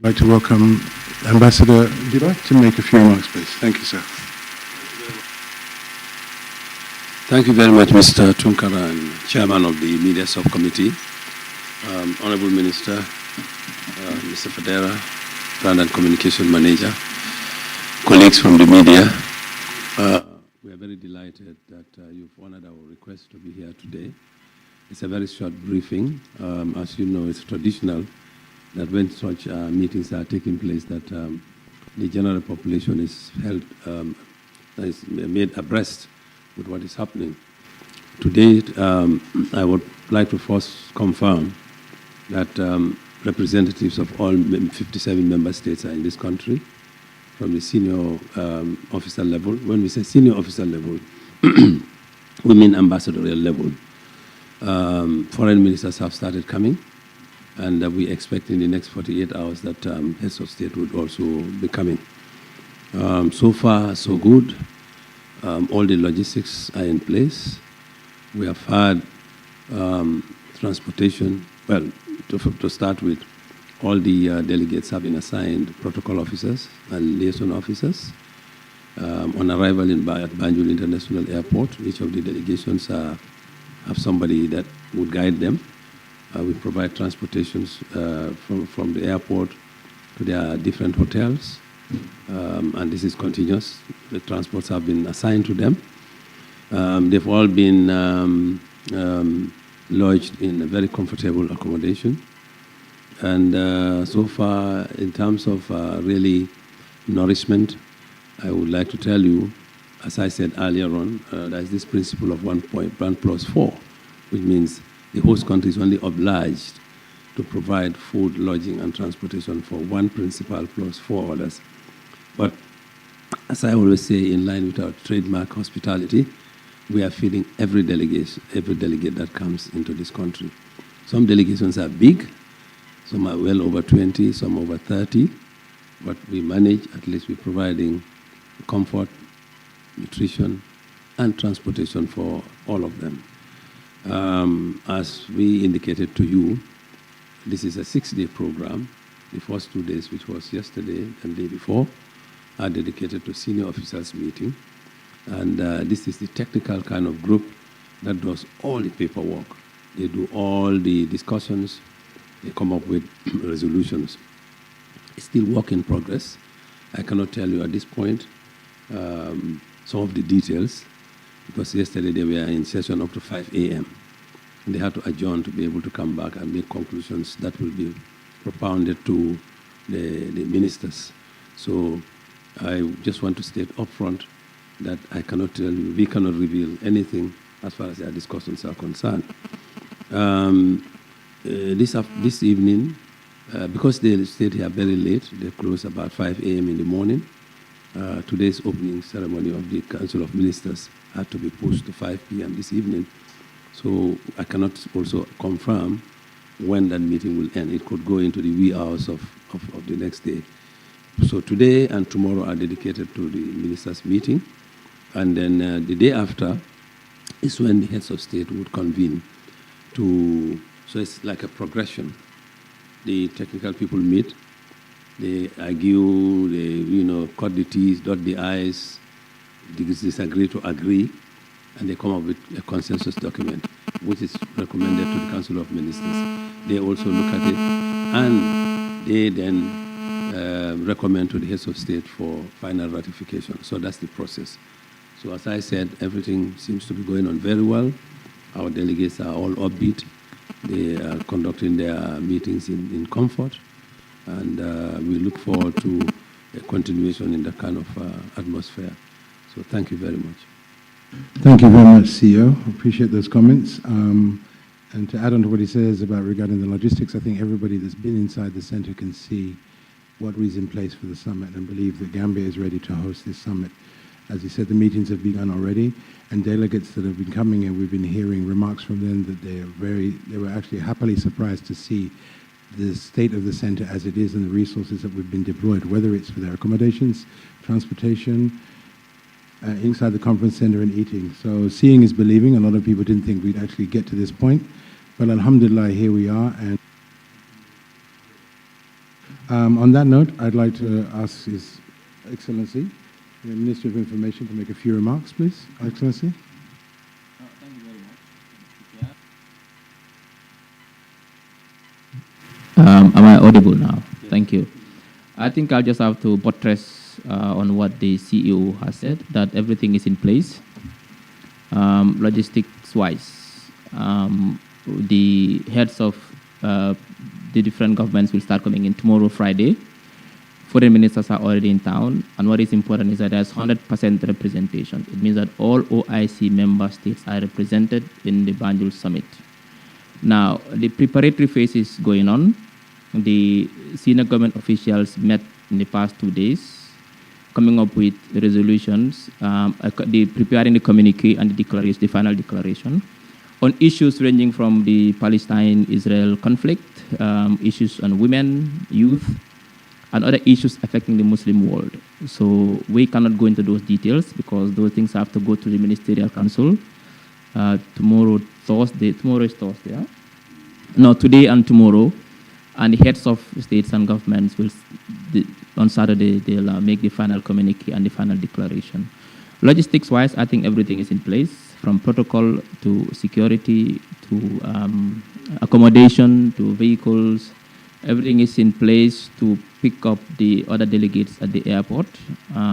I'd like to welcome Ambassador. Would you like to make a few remarks, please? Thank you, sir. Thank you very much, Mr. Tunkara, and Chairman of the Media Subcommittee, Honorable Minister, Mr. Federa, Brand and Communication Manager, colleagues from the media. We are very delighted that you've honored our request to be here today. It's a very short briefing. As you know, it's traditional that when such meetings are taking place, that the general population is held, is made abreast with what is happening. Today, I would like to first confirm that representatives of all 57 member states are in this country, from the senior officer level. When we say senior officer level, we mean ambassadorial level. Foreign ministers have started coming, and we expect in the next 48 hours that heads of state would also be coming. So far, so good. All the logistics are in place. We have had transportation. Well, to start with, all the delegates have been assigned protocol officers and liaison officers. On arrival at Banjul International Airport, each of the delegations have somebody that would guide them. We provide transportations from the airport to their different hotels. And this is continuous. The transports have been assigned to them. They've all been lodged in a very comfortable accommodation. And so far, in terms of really nourishment, I would like to tell you, as I said earlier on, there's this principle of 1+4, which means the host country is only obliged to provide food, lodging, and transportation for one principal plus 4 others. But as I always say, in line with our trademark hospitality, we are feeding every delegate that comes into this country. Some delegations are big, some are well over 20, some over 30, but we manage, at least we're providing comfort, nutrition, and transportation for all of them. As we indicated to you, this is a 6-day program. The first 2 days, which was yesterday and the day before, are dedicated to senior officers meeting. And this is the technical kind of group that does all the paperwork. They do all the discussions. They come up with resolutions. It's still work in progress. I cannot tell you at this point some of the details, because yesterday they were in session up to 5 a.m. And they had to adjourn to be able to come back and make conclusions that will be propounded to the ministers. So I just want to state up front that I cannot tell you, we cannot reveal anything as far as their discussions are concerned. This evening, because they stayed here very late, they closed about 5 a.m. in the morning. Today's opening ceremony of the Council of Ministers had to be pushed to 5 p.m. this evening. So I cannot also confirm when that meeting will end. It could go into the wee hours of the next day. So today and tomorrow are dedicated to the ministers' meeting. And then the day after is when the heads of state would convene so it's like a progression. The technical people meet, they argue, they cut the T's, dot the I's, disagree to agree, and they come up with a consensus document, which is recommended to the Council of Ministers. They also look at it, and they then recommend to the heads of state for final ratification. So that's the process. So as I said, everything seems to be going on very well. Our delegates are all upbeat. They are conducting their meetings in comfort, and we look forward to a continuation in that kind of atmosphere. So thank you very much. Thank you very much, CEO. I appreciate those comments. And to add on to what he says about regarding the logistics, I think everybody that's been inside the center can see what is in place for the summit and believe that Gambia is ready to host this summit. As he said, the meetings have begun already, and delegates that have been coming in, we've been hearing remarks from them that they were actually happily surprised to see the state of the center as it is and the resources that we've been deployed, whether it's for their accommodations, transportation, inside the conference center and eating. So seeing is believing. A lot of people didn't think we'd actually get to this point, but alhamdulillah, here we are. And On that note, I'd like to ask His Excellency, the Minister of Information, to make a few remarks, please. Excellency. Thank you very much. Am I audible now? Yes. Thank you. I think I'll just have to buttress on what the CEO has said, that everything is in place. Logistics-wise, the heads of the different governments will start coming in tomorrow, Friday. Foreign ministers are already in town, and what is important is that there's 100% representation. It means that all OIC member states are represented in the Banjul Summit. Now, the preparatory phase is going on. The senior government officials met in the past 2 days, coming up with resolutions, preparing the communique and the declaration, the final declaration, on issues ranging from the Palestine-Israel conflict, issues on women, youth, and other issues affecting the Muslim world. So we cannot go into those details because those things have to go to the Ministerial Council. Tomorrow is Thursday, huh? No, today and tomorrow. And the heads of states and governments will, on Saturday, they'll make the final communique and the final declaration. Logistics-wise, I think everything is in place, from protocol to security to accommodation to vehicles. Everything is in place to pick up the other delegates at the airport.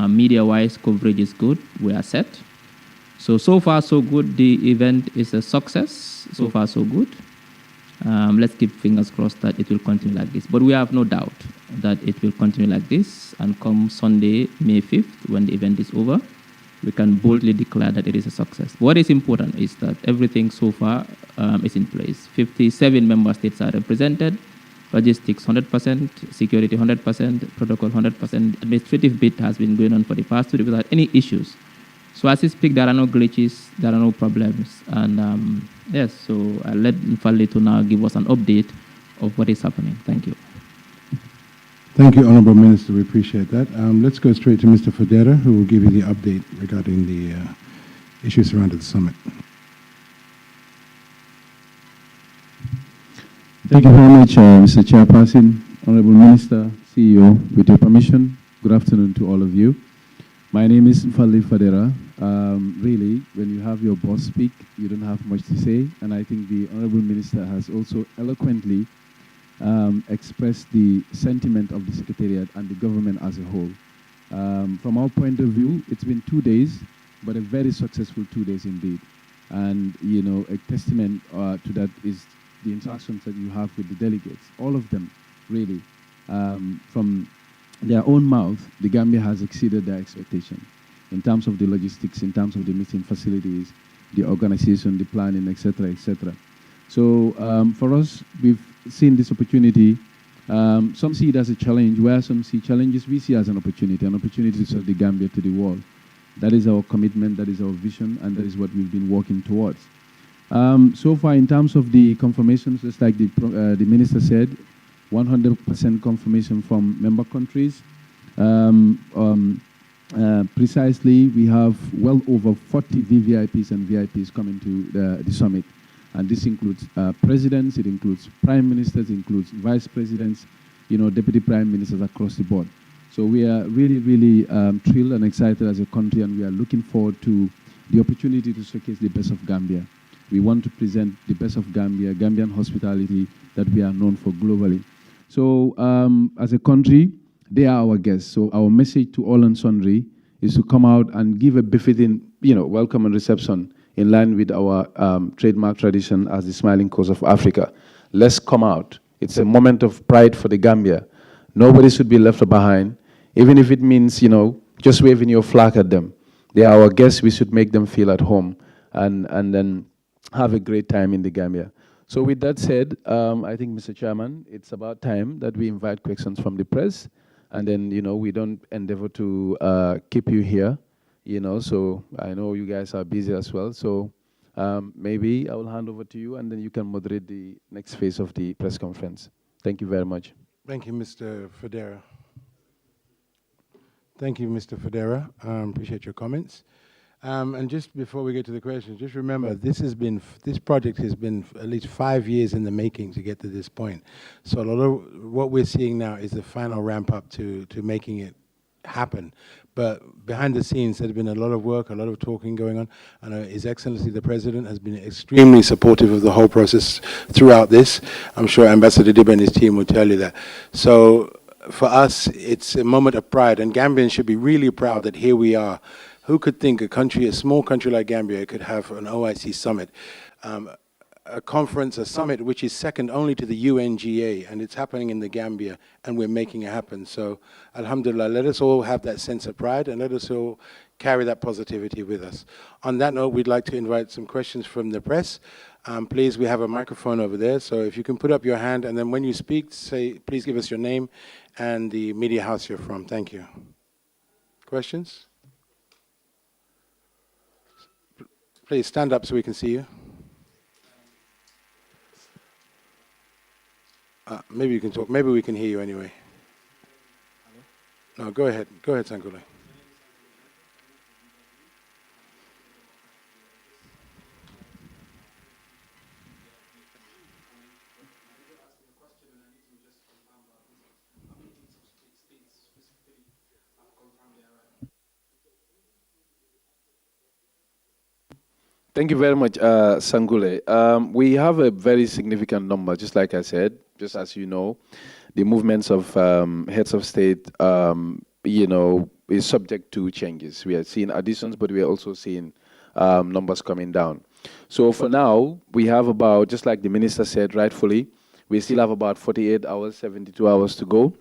Media-wise, coverage is good. We are set. So far, so good. The event is a success. So far, so good. Let's keep fingers crossed that it will continue like this. But we have no doubt that it will continue like this. And come Sunday, May 5th, when the event is over, we can boldly declare that it is a success. What is important is that everything so far is in place. 57 member states are represented. Logistics 100%, security 100%, protocol 100%. Administrative bit has been going on for the past 2 days without any issues. So as we speak, there are no glitches, there are no problems. And yes, so I'll let Mfali to now give us an update of what is happening. Thank you. Thank you, Honourable Minister. We appreciate that. Let's go straight to Mr. Federa, who will give you the update regarding the issues surrounding the summit. Thank you very much, Mr. Chairperson, Honourable Minister, CEO. With your permission, good afternoon to all of you. My name is Mfali Federa. Really, when you have your boss speak, you don't have much to say, and I think the Honourable Minister has also eloquently expressed the sentiment of the Secretariat and the government as a whole. From our point of view, it's been 2 days, but a very successful 2 days indeed. And, you know, a testament to that is the interactions that you have with the delegates, all of them, really. From their own mouth, the Gambia has exceeded their expectation in terms of the logistics, in terms of the meeting facilities, the organization, the planning, etc., etc. So for us, we've seen this opportunity. Some see it as a challenge, where some see challenges, we see as an opportunity to serve the Gambia to the world. That is our commitment, that is our vision, and that is what we've been working towards. So far, in terms of the confirmations, just like the Minister said, 100% confirmation from member countries. Precisely, we have well over 40 VVIPs and VIPs coming to the summit. And this includes presidents, it includes prime ministers, it includes vice presidents, you know, deputy prime ministers across the board. So we are really, really thrilled and excited as a country, and we are looking forward to the opportunity to showcase the best of Gambia. We want to present the best of Gambia, Gambian hospitality that we are known for globally. So as a country, they are our guests. So our message to all and sundry is to come out and give a befitting, you know, welcome and reception in line with our trademark tradition as the smiling coast of Africa. Let's come out. It's a moment of pride for the Gambia. Nobody should be left behind, even if it means, you know, just waving your flag at them. They are our guests. We should make them feel at home and then have a great time in the Gambia. So with that said, I think, Mr. Chairman, it's about time that we invite questions from the press. And then, you know, we don't endeavor to keep you here, you know, so I know you guys are busy as well. So maybe I will hand over to you, and then you can moderate the next phase of the press conference. Thank you very much. Thank you, Mr. Federa. Thank you, Mr. Federa. Appreciate your comments. And just before we get to the questions, just remember this project has been at least 5 years in the making to get to this point. So a lot of what we're seeing now is the final ramp up to making it happen. But behind the scenes, there's been a lot of work, a lot of talking going on. And His Excellency the President has been extremely supportive of the whole process throughout this. I'm sure Ambassador Dib and his team will tell you that. So for us, it's a moment of pride, and Gambians should be really proud that here we are. Who could think a small country like Gambia could have an OIC summit? A conference, a summit, which is second only to the UNGA, and it's happening in the Gambia, and we're making it happen. So, alhamdulillah, let us all have that sense of pride, and let us all carry that positivity with us. On that note, we'd like to invite some questions from the press. Please, we have a microphone over there, so if you can put up your hand, and then when you speak, please give us your name and the media house you're from. Thank you. Questions? Please stand up so we can see you. Maybe you can talk. Maybe we can hear you anyway. No, go ahead. Go ahead, Sankule. Thank you very much, Sangule. We have a very significant number, just like I said, just as you know. The movements of heads of state, is subject to changes. We are seeing additions, but we are also seeing numbers coming down. So for now, we have about, just like the minister said rightfully, we still have about 48 hours, 72 hours to go.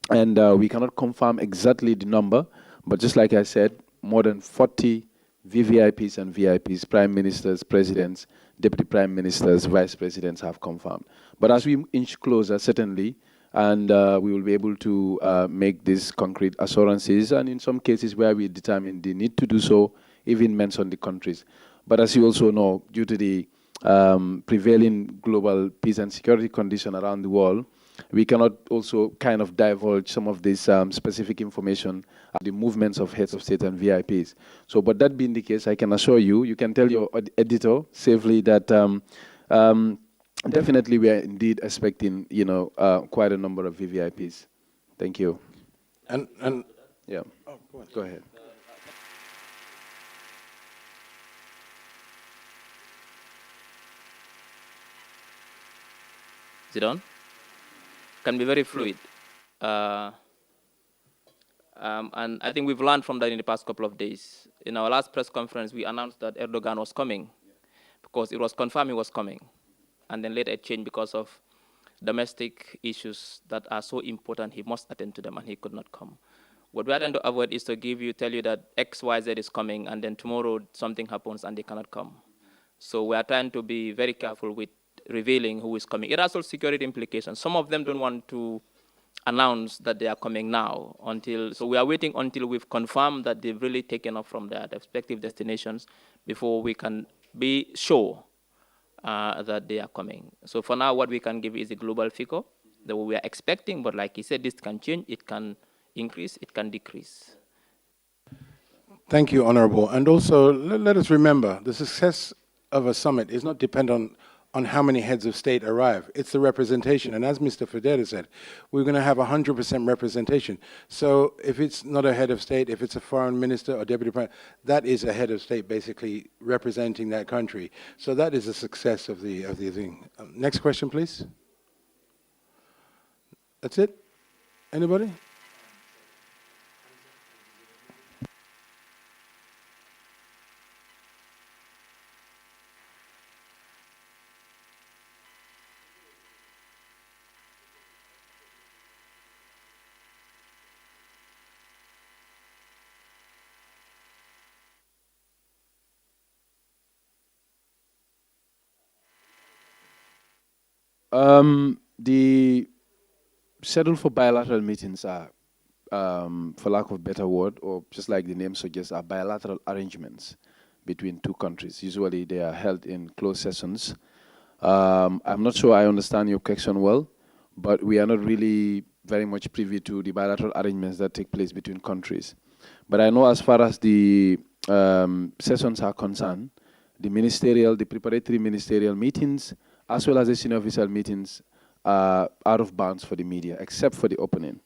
And we cannot confirm exactly the number, but just like I said, more than 40 VVIPs and VIPs, prime ministers, presidents, deputy prime ministers, vice presidents have confirmed. But as we inch closer, certainly, and we will be able to make these concrete assurances, and in some cases where we determine the need to do so, even mention the countries. But as you also know, due to the prevailing global peace and security condition around the world, we cannot also kind of divulge some of this specific information at the movements of heads of state and VIPs. So, but that being the case, I can assure you, you can tell your editor safely that definitely we are indeed expecting, quite a number of VVIPs. Thank you. And yeah, oh, go ahead. Is it on? Can be very fluid. And I think we've learned from that in the past couple of days. In our last press conference, we announced that Erdogan was coming because it was confirmed he was coming. And then later it changed because of domestic issues that are so important, he must attend to them, and he could not come. What we are trying to avoid is to tell you that X, Y, Z is coming, and then tomorrow something happens and they cannot come. So we are trying to be very careful with revealing who is coming. It has also security implications. Some of them don't want to announce that they are coming now so we are waiting until we've confirmed that they've really taken off from their respective destinations before we can be sure that they are coming. So for now, what we can give is a global figure that we are expecting, but like he said, this can change, it can increase, it can decrease. thank you, Honorable. And also, let us remember, the success of a summit is not dependent on how many heads of state arrive. It's the representation. And as Mr. Federa said, we're going to have 100% representation. So if it's not a head of state, if it's a foreign minister or deputy prime, that is a head of state basically representing that country. So that is the success of the thing. Next question, please. That's it? Anybody? The schedule for bilateral meetings are, for lack of a better word, or just like the name suggests, are bilateral arrangements between two countries. Usually they are held in closed sessions. I'm not sure I understand your question well, but we are not really very much privy to the bilateral arrangements that take place between countries. But I know as far as the sessions are concerned, the preparatory ministerial meetings, as well as the senior official meetings are out of bounds for the media, except for the opening.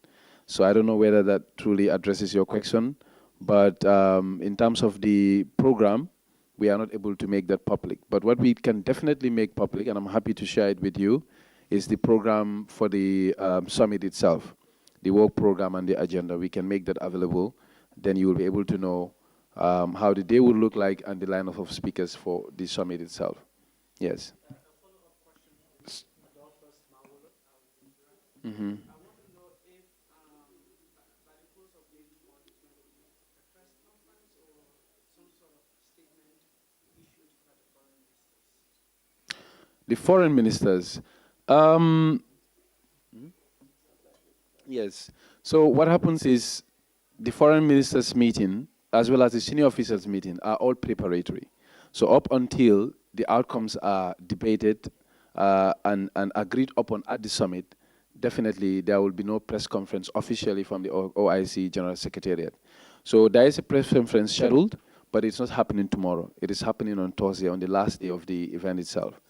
So I don't know whether that truly addresses your question, but in terms of the program, we are not able to make that public. But what we can definitely make public, and I'm happy to share it with you, is the program for the summit itself, the work program and the agenda. We can make that available. Then you will be able to know how the day will look like and the lineup of speakers for the summit itself. Yes. Mm-hmm. The foreign ministers. Yes. So what happens is the foreign ministers meeting as well as the senior officers meeting are all preparatory. So up until the outcomes are debated and agreed upon at the summit, definitely there will be no press conference officially from the OIC General Secretariat. So there is a press conference scheduled, but it's not happening tomorrow. It is happening on Thursday, on the last day of the event itself.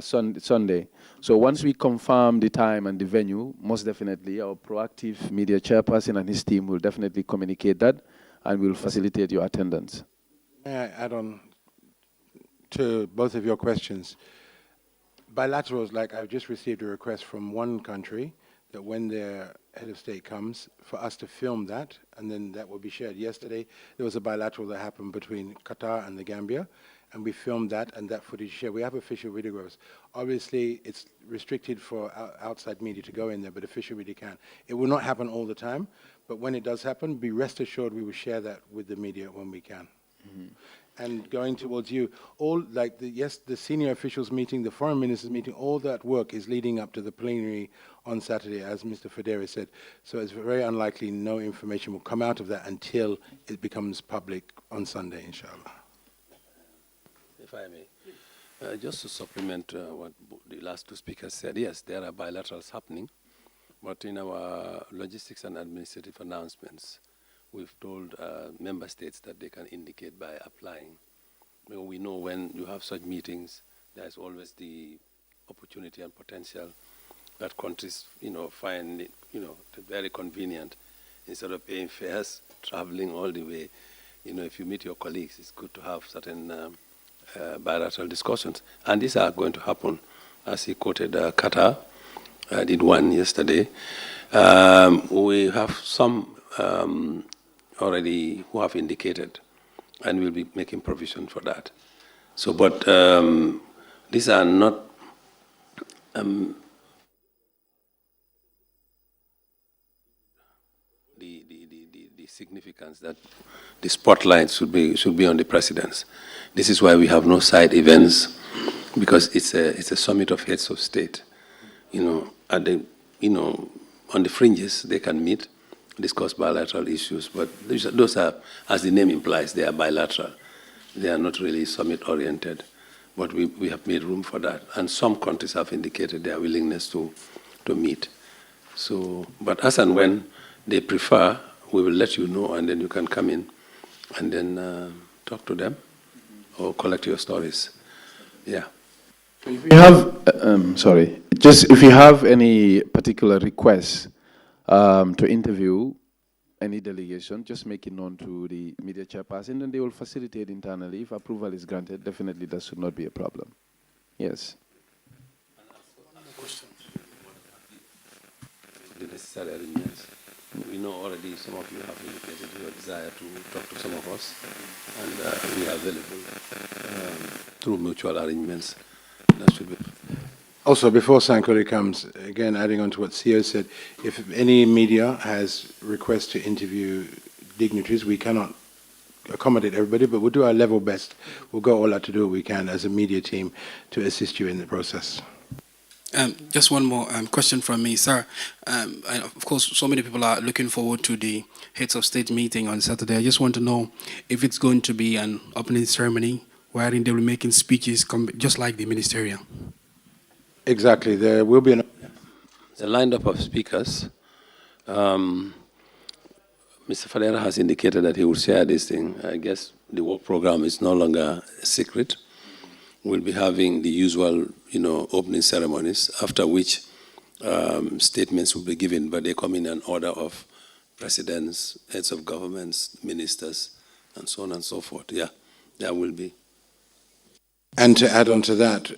Sunday. So once we confirm the time and the venue, most definitely our proactive media chairperson and his team will definitely communicate that and will facilitate your attendance. May I add on to both of your questions? Bilaterals, like I've just received a request from one country that when their head of state comes, for us to film that, and then that will be shared. Yesterday, there was a bilateral that happened between Qatar and the Gambia, and we filmed that, and that footage shared. We have official videos. Obviously, it's restricted for outside media to go in there, but official media can. It will not happen all the time, but when it does happen, be rest assured we will share that with the media when we can. Mm-hmm. And going towards you, all like the senior officials meeting, the foreign ministers meeting, all that work is leading up to the plenary on Saturday, as Mr. Federa said. So it's very unlikely no information will come out of that until it becomes public on Sunday, inshallah. If I may, just to supplement what the last two speakers said, yes, there are bilaterals happening, but in our logistics and administrative announcements, we've told member states that they can indicate by applying. We know when you have such meetings, there's always the opportunity and potential that countries, find it, very convenient. Instead of paying fares, traveling all the way, if you meet your colleagues, it's good to have certain bilateral discussions. And these are going to happen, as he quoted Qatar. I did one yesterday. We have some already who have indicated, and we'll be making provision for that. So, but these are not the significance that the spotlight should be on the presidents. This is why we have no side events, because it's a summit of heads of state. At the on the fringes they can meet, discuss bilateral issues, but those are, as the name implies, they are bilateral. They are not really summit-oriented, but we have made room for that. And some countries have indicated their willingness to meet. So, but as and when they prefer, we will let you know, and then you can come in and then talk to them or collect your stories. Yeah. If you have, if you have any particular requests to interview any delegation, just make it known to the media chairperson, and they will facilitate internally. If approval is granted, definitely that should not be a problem. Yes. The necessary arrangements. We know already some of you have indicated your desire to talk to some of us, and we are available through mutual arrangements. That should be. Also, before Sankore comes, again, adding on to what CEO said, if any media has requests to interview dignitaries, we cannot accommodate everybody, but we'll do our level best. We'll go all out to do what we can as a media team to assist you in the process. Just one more question from me, sir. Of course, so many people are looking forward to the heads of state meeting on Saturday. I just want to know if it's going to be an opening ceremony wherein they will be making speeches just like the ministerial. Exactly. There will be a lineup of speakers. Mr. Ferreira has indicated that he will share this thing. I guess the work program is no longer a secret. We'll be having the usual, opening ceremonies, after which statements will be given, but they come in an order of presidents, heads of governments, ministers, and so on and so forth. Yeah, there will be. And to add on to that,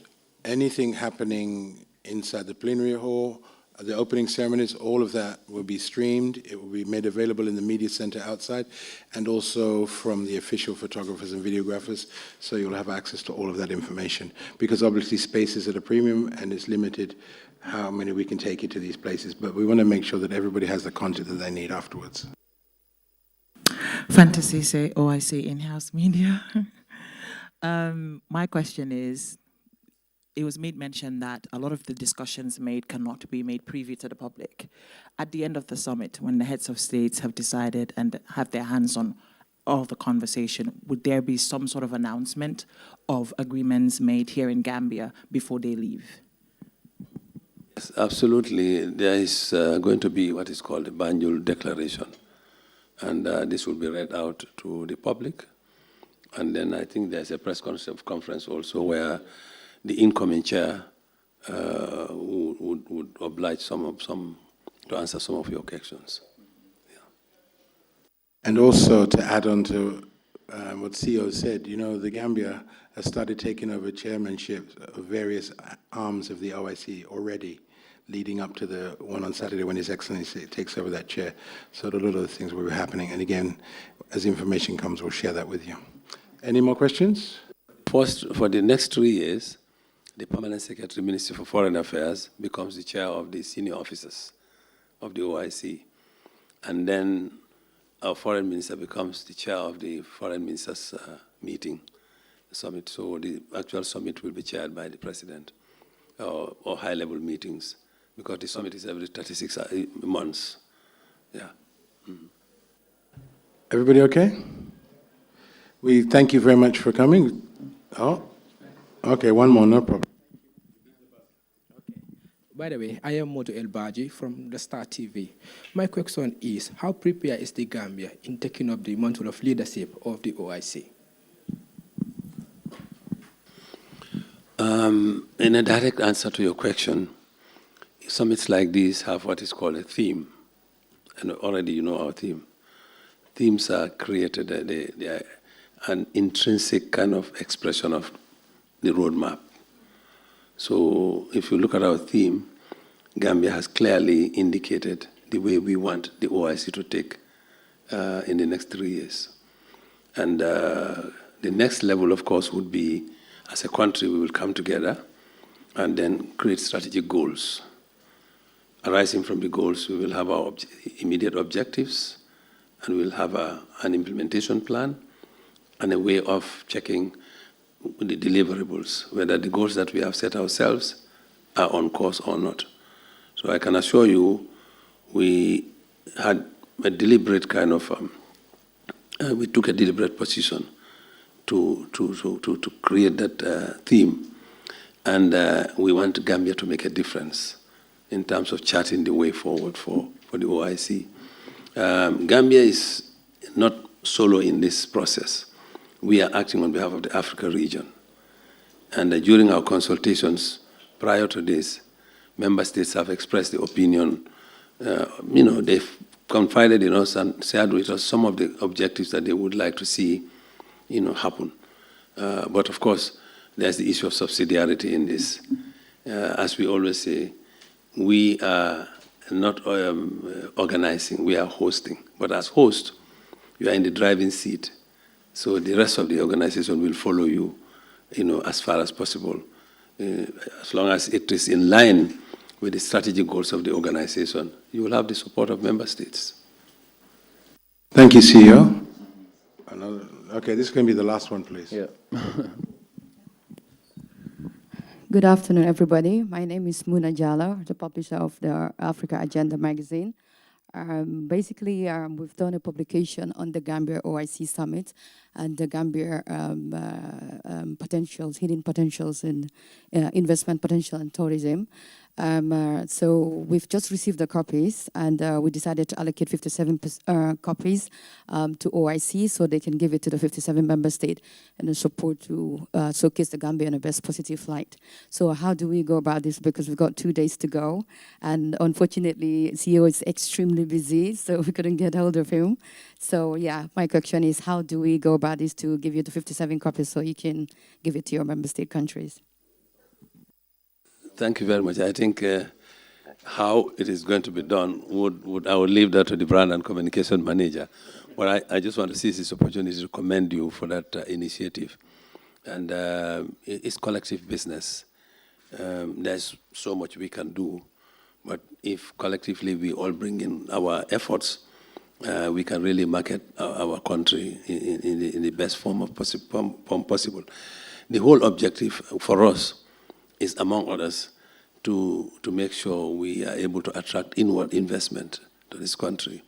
anything happening inside the plenary hall, the opening ceremonies, all of that will be streamed. It will be made available in the media center outside, and also from the official photographers and videographers, so you'll have access to all of that information. Because obviously space is at a premium, and it's limited how many we can take you to these places, but we want to make sure that everybody has the content that they need afterwards. Fantasy say OIC in-house media. My question is, it was made mention that a lot of the discussions made cannot be made privy to the public. At the end of the summit, when the heads of states have decided and have their hands on all the conversation, would there be some sort of announcement of agreements made here in Gambia before they leave? Yes, absolutely. There is going to be what is called a Banjul Declaration, and this will be read out to the public. And then I think there's a press conference also where the incoming chair would oblige to answer some of your questions. Yeah. And also to add on to what CEO said, the Gambia has started taking over chairmanship of various arms of the OIC already, leading up to the one on Saturday when His Excellency takes over that chair. So a lot of the things will be happening. And again, as information comes, we'll share that with you. Any more questions? First, for the next 3 years, the Permanent Secretary, Ministry for Foreign Affairs, becomes the chair of the senior officers of the OIC. And then our foreign minister becomes the chair of the foreign ministers meeting, summit. So the actual summit will be chaired by the president, or high-level meetings, because the summit is every 36 months. Yeah. Mm-hmm. Everybody okay? We thank you very much for coming. Oh, okay, one more, no problem. By the way, I am Moto El Baji from the Star TV. My question is, how prepared is the Gambia in taking up the mantle of leadership of the OIC? In a direct answer to your question, summits like these have what is called a theme, and already you know our theme. Themes are created, they are an intrinsic kind of expression of the roadmap. So if you look at our theme, Gambia has clearly indicated the way we want the OIC to take in the next 3 years. And the next level, of course, would be, as a country, we will come together and then create strategic goals. Arising from the goals, we will have our immediate objectives, and we'll have an implementation plan and a way of checking the deliverables, whether the goals that we have set ourselves are on course or not. So I can assure you, we had a deliberate kind of, we took a deliberate position to create that theme. And we want Gambia to make a difference in terms of charting the way forward for the OIC. Gambia is not solo in this process. We are acting on behalf of the Africa region. And during our consultations prior to this, member states have expressed the opinion, they've confided in us and shared with us some of the objectives that they would like to see, happen. But of course, there's the issue of subsidiarity in this. As we always say, we are not organizing, we are hosting. But as host, you are in the driving seat. So the rest of the organization will follow you, as far as possible, as long as it is in line with the strategic goals of the organization. You will have the support of member states. Thank you, CEO. Okay, this is going to be the last one, please. Yeah. Good afternoon, everybody. My name is Muna Jallo, the publisher of the Africa Agenda magazine. Basically, we've done a publication on the Gambia OIC Summit and the Gambia potentials, hidden potentials in investment potential and tourism. So we've just received the copies, and we decided to allocate 57 copies to OIC so they can give it to the 57 member state and support to showcase the Gambia in the best positive light. So how do we go about this? Because we've got 2 days to go, and unfortunately, CEO is extremely busy, so we couldn't get hold of him. So yeah, my question is, how do we go about this to give you the 57 copies so you can give it to your member state countries? Thank you very much. I think how it is going to be done, I would leave that to the brand and communication manager. But I just want to seize this opportunity to commend you for that initiative. And it's collective business. There's so much we can do. But if collectively we all bring in our efforts, we can really market our country in the best form possible. The whole objective for us is, among others, to make sure we are able to attract inward investment to this country.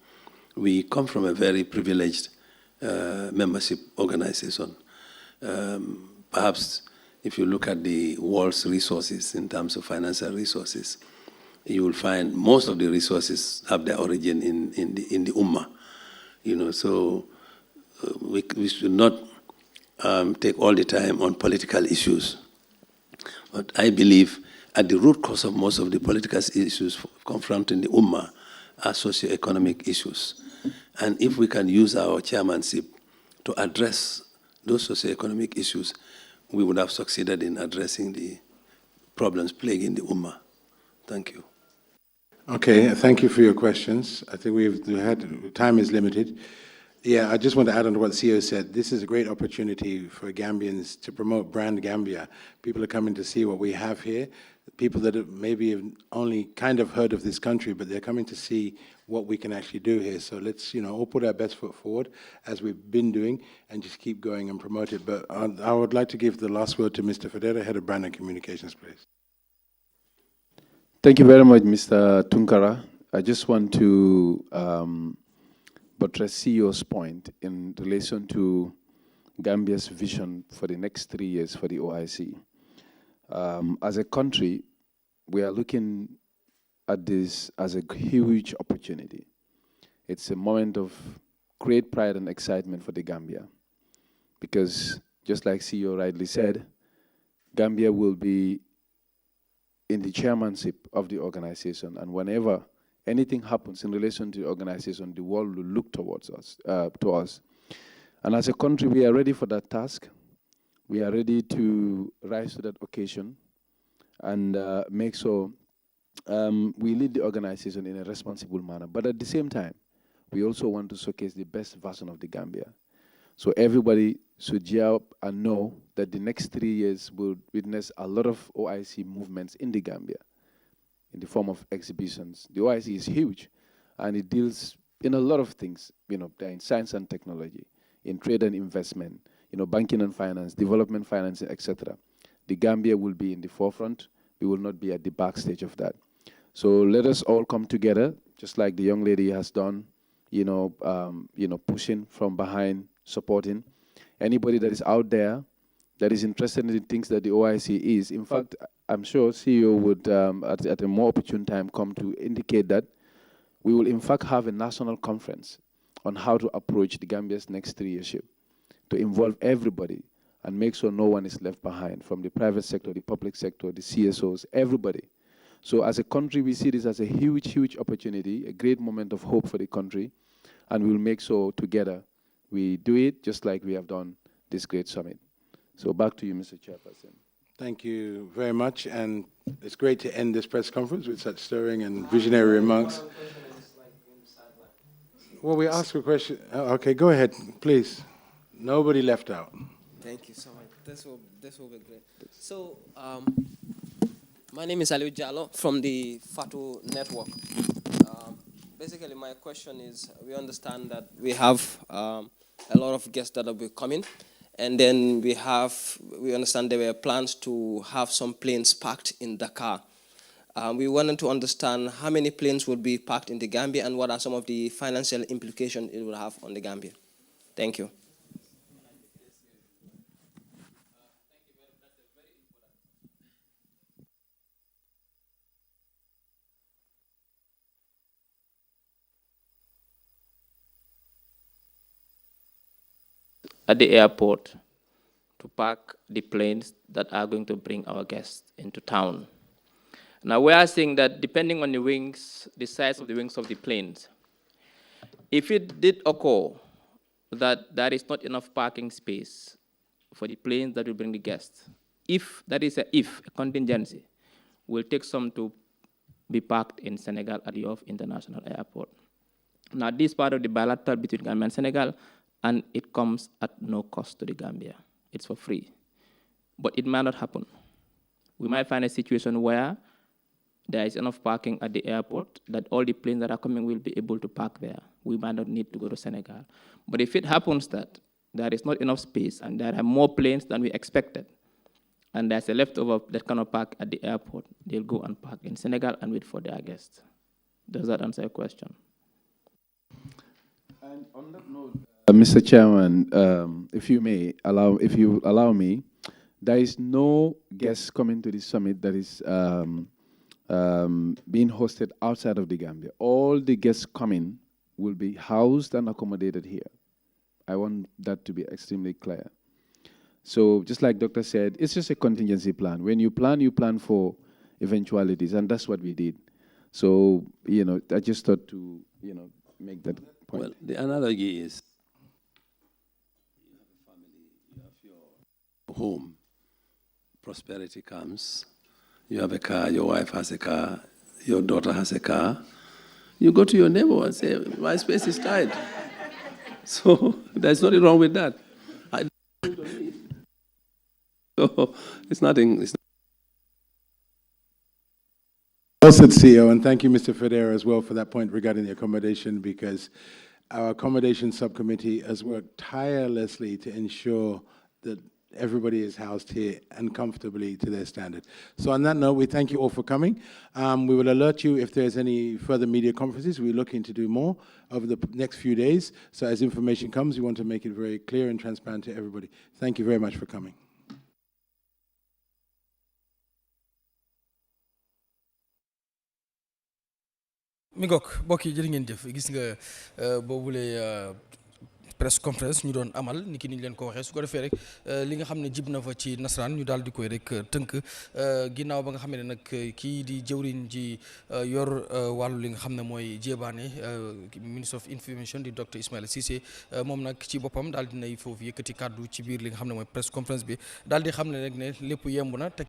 We come from a very privileged membership organization. Perhaps if you look at the world's resources in terms of financial resources, you will find most of the resources have their origin in the Ummah. So we should not take all the time on political issues. But I believe at the root cause of most of the political issues confronting the Ummah are socio-economic issues. And if we can use our chairmanship to address those socio-economic issues, we would have succeeded in addressing the problems plaguing the Ummah. Thank you. Okay, thank you for your questions. I think time is limited. Yeah, I just want to add on to what CEO said. This is a great opportunity for Gambians to promote brand Gambia. People are coming to see what we have here. People that have maybe only kind of heard of this country, but they're coming to see what we can actually do here. So let's, all put our best foot forward, as we've been doing, and just keep going and promote it. But I would like to give the last word to Mr. Federa, Head of Brand and Communications, please. Thank you very much, Mr. Tunkara. I just want to buttress CEO's point in relation to Gambia's vision for the next 3 years for the OIC. As a country, we are looking at this as a huge opportunity. It's a moment of great pride and excitement for the Gambia, because just like CEO rightly said, Gambia will be in the chairmanship of the organization, and whenever anything happens in relation to the organization, the world will look towards us, to us. And as a country, we are ready for that task. We are ready to rise to that occasion and make sure we lead the organization in a responsible manner. But at the same time, we also want to showcase the best version of the Gambia. So everybody should gear up and know that the next 3 years will witness a lot of OIC movements in the Gambia in the form of exhibitions. The OIC is huge, and it deals in a lot of things, they're in science and technology, in trade and investment, banking and finance, development finance, etc. The Gambia will be in the forefront. We will not be at the backstage of that. So let us all come together, just like the young lady has done, pushing from behind, supporting. Anybody that is out there that is interested in the things that the OIC is, in fact, I'm sure CEO would, at a more opportune time, come to indicate that we will, in fact, have a national conference on how to approach the Gambia's next 3-yearship, to involve everybody and make sure no one is left behind, from the private sector, the public sector, the CSOs, everybody. So as a country, we see this as a huge, huge opportunity, a great moment of hope for the country, and we'll make sure together we do it just like we have done this great summit. So back to you, Mr. Chairperson. Thank you very much, and it's great to end this press conference with such stirring and visionary remarks. Well, we asked a question. Okay, go ahead, please. Nobody left out. Thank you so much. This will be great. So, my name is Aliu Jallo from the FATU network. Basically, my question is, we understand that we have a lot of guests that will be coming, and then we understand there were plans to have some planes parked in Dakar. We wanted to understand how many planes would be parked in the Gambia and what are some of the financial implications it will have on the Gambia. Thank you. at the airport to park the planes that are going to bring our guests into town. Now we are saying that depending on the wings, the size of the wings of the planes, if it did occur that there is not enough parking space for the planes that will bring the guests, if that is a contingency, we'll take some to be parked in Senegal at Yoff International Airport. Now this part of the bilateral between Gambia and Senegal, and it comes at no cost to the Gambia. It's for free. But it might not happen. We might find a situation where there is enough parking at the airport that all the planes that are coming will be able to park there. We might not need to go to Senegal. But if it happens that there is not enough space and there are more planes than we expected, and there's a leftover that cannot park at the airport, they'll go and park in Senegal and wait for their guests. Does that answer your question? And on that note, Mr. Chairman, if you allow me, there is no guest coming to the summit that is being hosted outside of the Gambia. All the guests coming will be housed and accommodated here. I want that to be extremely clear. So just like Doctor said, it's just a contingency plan. When you plan for eventualities, and that's what we did. So, I just thought to, make that point. Well, the analogy is you have a family, you have your home, prosperity comes, you have a car, your wife has a car, your daughter has a car, you go to your neighbor and say, my space is tight. So there's nothing wrong with that. So it's nothing. Well said, CEO, and thank you, Mr. Federa, as well for that point regarding the accommodation, because our accommodation subcommittee has worked tirelessly to ensure that everybody is housed here and comfortably to their standard. So on that note, we thank you all for coming. We will alert you if there's any further media conferences. We're looking to do more over the next few days. So as information comes, we want to make it very clear and transparent to everybody. Thank you very much for coming. mi ngoog mbokk yi jërë ngeen jëf gis nga boobule press conference ñu doon amal ni ki niñ leen ko waxee su ko defee rek li nga xam ne jib na fa ci nasaraan ñu daal di koy rek tënk ginnaaw ba nga xam ne nag kii di jëwriñ ji yor wàllu li nga xam ne mooy jéebaane Minister of Information di Dr Ismaila Cissé moom nag ci boppam daal dinay foofu yëkkati kàddu ci biir li nga xam ne mooy press conference bi daal di xam ne rek ne lépp yemb na